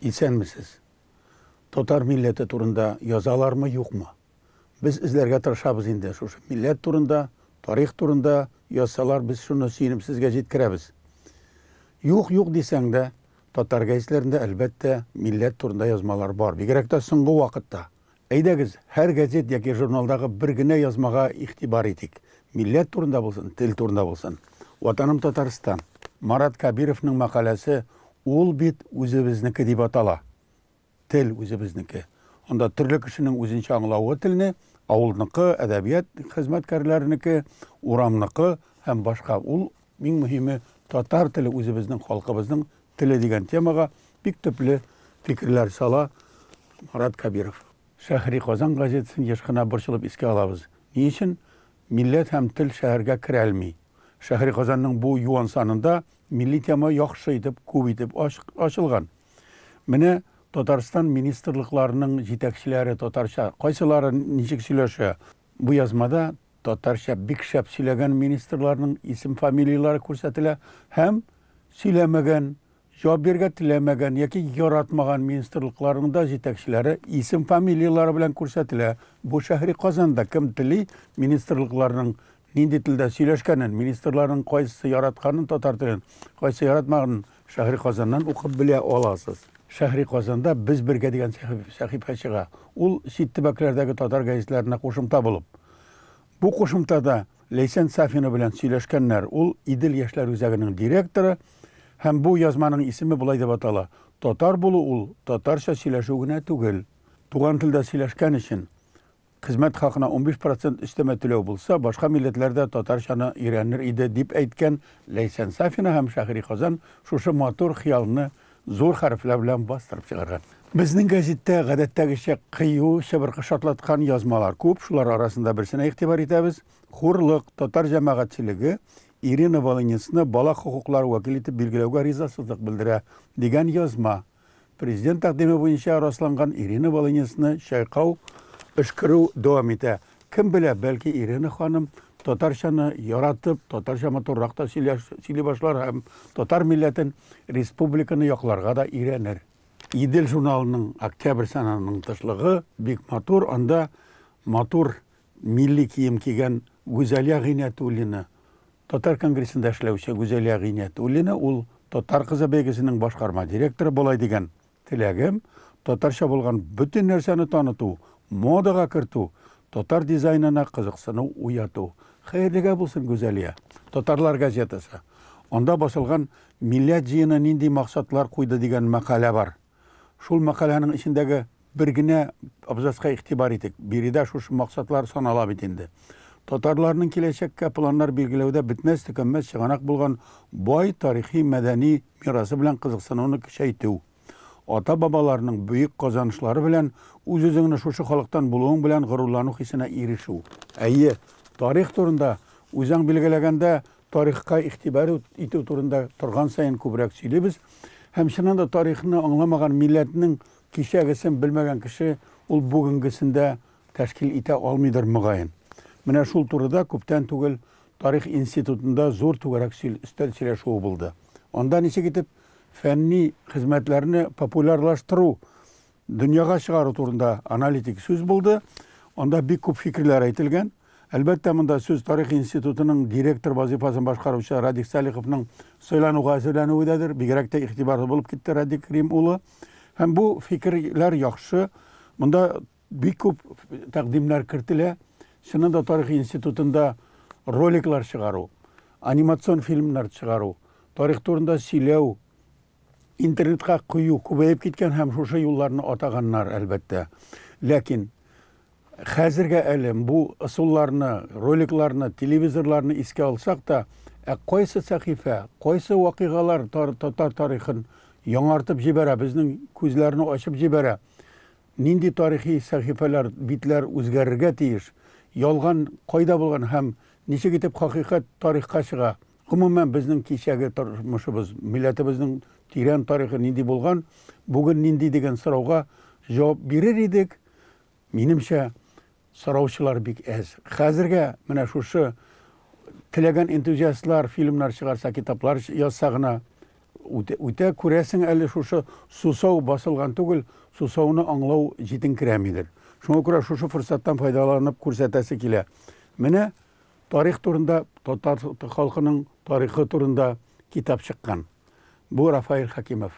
İsenmisiz? Tatar milleti turunda yazalar mı yok mu? Biz izlerge tırışabız indi. Şu millet turunda, tarih turunda yazsalar biz şunu suyunub sizge jetkiremiz. Yok desen de Tatar gazetlerinde elbette millet turunda yazmalar var. Bir gerek de soňky wagtda. Eydegiz her gazet yoki jurnaldagy birgine yazmaga ihtibar etik. Millet turunda bolsun, til turunda bolsun. Vatanım Tataristan. Marat Kabirov'ның makalesi ol bit özübizniki dip atala. Til özübizniki. Onda türlü kişinin özünçe anlauı tilini, awulnykı, edebiyat hizmetkarlaryniki, uramnykı hem başka ol min mühimi Tatar tili özübizning halkybızning tili degan temaga bik töplü fikirler sala Marat Kabirov. Şähri Qazan gazetesini ýeşgina borçulup iske alabız. Niçin? Millet hem til şäherge kirelmi. Şähri Qazanның bu yuan sanında milli tema ýaxşy edip, köp edip açılgan. Mine Tataristan ministerliklarynyň jetekçileri Tatarşa, qaysylary niçik süýleşe? Bu yazmada Tatarşa bik şäp süýlegen ministerlarynyň isim familiýalary körsetile, hem süýlemegen, jogap berge tilemegen yoki yaratmagan ministerliklaryň da jetekçileri isim familiýalary bilen körsetile. Bu Şähri Qazanda kim tili ministerliklarynyň nindi tilde süýleşkenen, ministerlaryň qaysy yaratganyn tatar tilin, qaysy yaratmagyny Şähri Qazandan okup bile alasız. Şähri Qazanda biz birge degan sahifa çıga. Ul Sittibäklerdäki tatar gazetlerine koşumta bolup. Bu koşumtada Leysen Safina bilen süýleşkenler, ul İdil Ýeşler Üzeginiň direktory, hem bu yazmanyň ismi bulay dep atala. Tatar bolu ul tatarşa süýleşigine tugel. Tugan tilde süýleşken için hizmet hakyna 15% üsteme төлөө bolsa, başka milletlerde tatarşany öýrenir ide dip aýtgan Leysen Safina hem Şähri Qazan şuşy motor hyýalyny zor harfler bilen bastırıp çıkargan. Bizning gazetde gadatdagiçe qıyıu, şebirqi şatlatkan yazmalar köp. Şular arasında birisine ihtibar etebіз. Hurlyk Tatar jamaatçyligi Irina Volonynsny bala hukukları wakil etip belgilewge rizasızlyk bildire degan yazma. Prezident takdimi boýunça araslangan Irina Volonynsny şaýkaw öşkürü dowam ete. Kim bile belki Irina hanım Tatarşany yaratıp, Tatarşa motorrakta süýle başlar hem Tatar milletin respublikany ýoklarga da irenir. İdil jurnalynyň oktyabr sanalynyň tyşlygy bik motor, onda motor milli kiyim kiygen Güzelya Ginetulina, Tatar Kongresinde işlewçi Güzelya Ginetulina, ul Tatar Kızı Begesiniň başkarma direktory bolay degen tilegim, Tatarşa bolgan bütün nerseni tanıtu, modaga kirtu, Tatar dizaynyna kızıksını uyatu. Hayırlıga bolsun Güzelya. Tatarlar gazetesi. Onda basılgan millet jygyna nindi maksatlar koydu degen makale var. Şul makalenin içindeki birgine abzaska ihtibar etik. Biride şu maksatlar sanala bitindi. Tatarlarının kileçekke planlar belgilewde bitmez tükenmez çıganak bulgan boy tarihi medeni mirası bilen kızıksınını küçeytiw. Ata babalarının büyük kazanışları bilen özüňi şuşu halyktan bulugyň bilen gururlanyw hissine erişiw. Äýe, tarih turunda özüň bilgilegende tarihka ihtibar etүү turunda turgan saýyn köprek süýlebiz. Hem şundan da tarihini anlamagan milletiniň kişägesini bilmegen kişi ul bugüngisinde teşkil ete almydyr mugaýyn. Mine şul turda köpden tugel Tarih institutunda zor tugarak üstel süýleşiw boldy. Ondan içe gidip fenni hizmetlerini popularlaştıruu, dünyaga çıgaruu turunda analitik söz boldy. Onda bir köp fikirler aytylgan. Elbette munda söz Tarih institutunun direktor vazifasyny başkaruvçy Radik Salihov'ның söýlanuga söýlenýändir. Bigerekde ihtibarly bolup gitdi Radik Rim ulu. Hem bu fikirler ýaxşy. Munda bir köp takdimler kirtile. Şunun da Tarih institutunda rolikler çıgaruu, animasyon filmler çıgaruu, tarih turunda süýlew, internetga koyuu köpeýip gitken hem şuşa ýollarny ataganlar elbette. Lakin häzirge elim bu usullaryny, roliklarny, televizorlaryny iske alsak da qaýsy sahyfa, qaýsy wakygalar Tatar tarihyn ýaňartyp jibere, bizning közlerini açyp jibere. Nindi tarihi sahyfalar, bitler özgerirge tiýiş. Yalgan qayda bolgan hem niçe gidip hakikat tarihka çıga. Umumen bizning kişäge turmuşybız, milletimizdin tiren tarihi nindi bolgan, bugün nindi degen sorawga jogap berer edik. Menimçe sorawçylar bik ez. Häzirge mena şuşy tilegen entuziastlar filmler çıgarsa, kitaplar yazsagına үтә күрәсең әле шушы сусау басылган түгел, сусауны аңлау җитенкерәмидер. Шуңа күрә шушы форсаттан файдаланып күрсәтәсе килә. Менә тарих турында, татар халкының тарихы турында китап чыккан. Бу Рафаил Хакимов.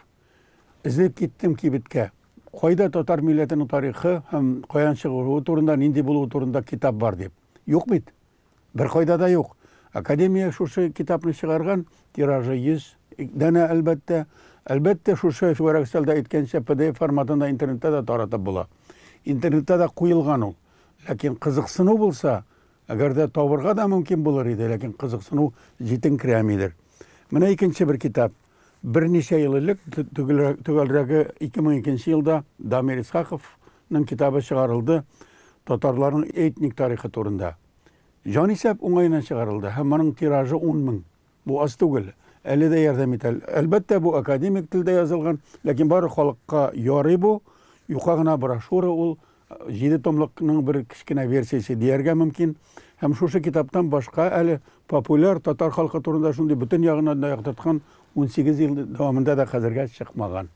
Излеп киттем кибеткә. Кайда татар милләтенең тарихы һәм каян чыгуы турында, нинди булуы турында китап бар дип. Юк бит. Бер кайда да юк. Академия шушы китапны чыгарган, тиражы 100 дәнә әлбәттә. Әлбәттә шушы Фигуракселда әйткәнчә PDF форматында интернетта да таратып була. Интернетта да куелган ул. Ләкин кызыксыну булса, әгәр дә табырга да мөмкин булыр иде, ләкин кызыксыну җитенкерәмидер. Менә икенче бер китап. Берничә ел элек, төгәлрәге 2002 елда Дамир Исхаковның китабы чыгарылды, татарларның этник тарихы турында. Җанисәп уңайына чыгарылды һәм аның тиражы 10 000. Бу аз түгел. Әле дә ярдәм итә. Әлбәттә бу академик телдә язылган, ләкин бары халыкка ярый бу. Юка гына брошюра ул 7 томлыкның бер кичкенә версиясе дияргә мөмкин. Һәм шушы китаптан башка әле популяр татар халкы турында шундый бөтен ягына да яктырткан 18 ел дәвамында да хәзергә чыкмаган.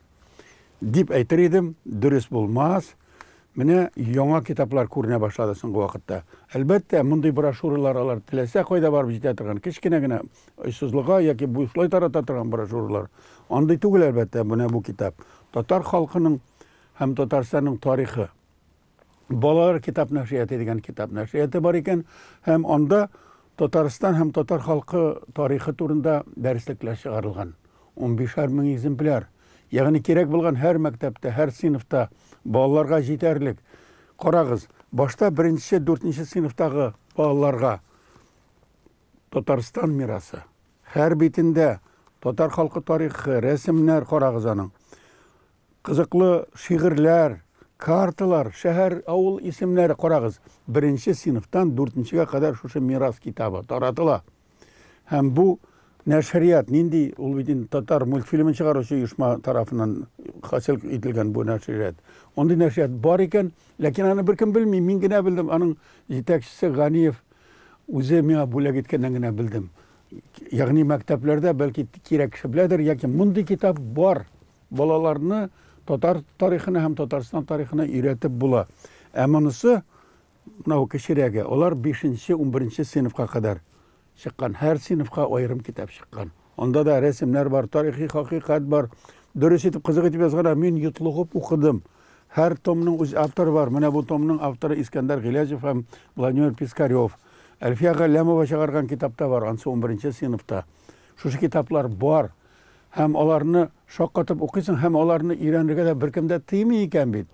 Дип әйтер идем, дөрес булмас. Менә яңа китаплар күренә башлады соңгы вакытта. Әлбәттә, мондый брошюралар алар теләсә кайда барып җитә торган, кичкенә генә ойсызлыга яки бушлай тарата торган брошюралар. Андый түгел әлбәттә менә бу китап. Татар халкының һәм Татарстанның тарихы. Балалар китап нәшрияты дигән китап нәшрияты бар икән, һәм анда Татарстан һәм татар халкы тарихы турында дәреслекләр чыгарылган. 15 000 экземпляр. Ягъни кирәк булган һәр мәктәптә, һәр сыйныфта балаларга җитәрлек. Карагыз, башта 1-4 сыйныфтагы балаларга Татарстан мирасы. Һәр битендә татар халкы тарихы, рәсемнәр карагыз аның. Кызыклы шигырьләр, карталар, шәһәр, авыл исемнәре карагыз. 1 сыйныфтан 4-гә кадәр шушы мирас китабы таратыла. Һәм бу нәшрият нинди ул бит татар мультфильмын чыгаручы оешма тарафыннан хасил ителгән бу нәшрият. Ондай нәшрият бар икән, ләкин аны беркем белми, мин генә белдем. Аның җитәкчесе Ганиев үзе миңа бүләк иткәннән генә белдем. Ягъни мәктәпләрдә бәлки кирәк кеше беләдер, яки мондый китап бар. Балаларны татар тарихына һәм Татарстан тарихына өйрәтеп була. Ә монысы менә кешерәге, алар 5-11 сыйныфка кадәр чыккан. Һәр сыйныфка аерым китап чыккан. Анда да рәсемнәр бар, тарихи хакыйкать бар. Дөрес итеп, кызык итеп язган, мин йотлыгып укыдым. Һәр томның үз авторы бар. Менә бу томның авторы Искәндәр Гыйләҗев һәм Владимир Пискарев. Әлфия Галләмова чыгарган китапта бар, ансы 11 сыйныфта. Шушы китаплар бар. Һәм аларны шаккатып укыйсың, һәм аларны өйрәнергә дә беркемдә тыймый икән бит.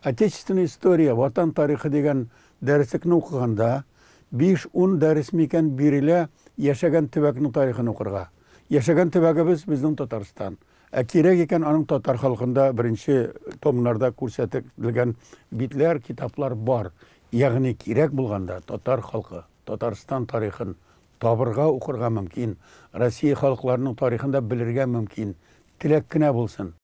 Отечественная история, ватан тарихы дигән дәреслекне укыганда 5-10 дәрес микән бирелә яшәгән төбәкнең тарихын укырга. Яшәгән төбәгебез безнең Татарстан. Ә кирәк икән аның татар халкында беренче томнарда күрсәтелгән битләр, китаплар бар. Ягъни кирәк булганда татар халкы, Татарстан тарихын табырга, укырга мөмкин. Россия халыкларының тарихын да белергә мөмкин. Теләк кенә булсын.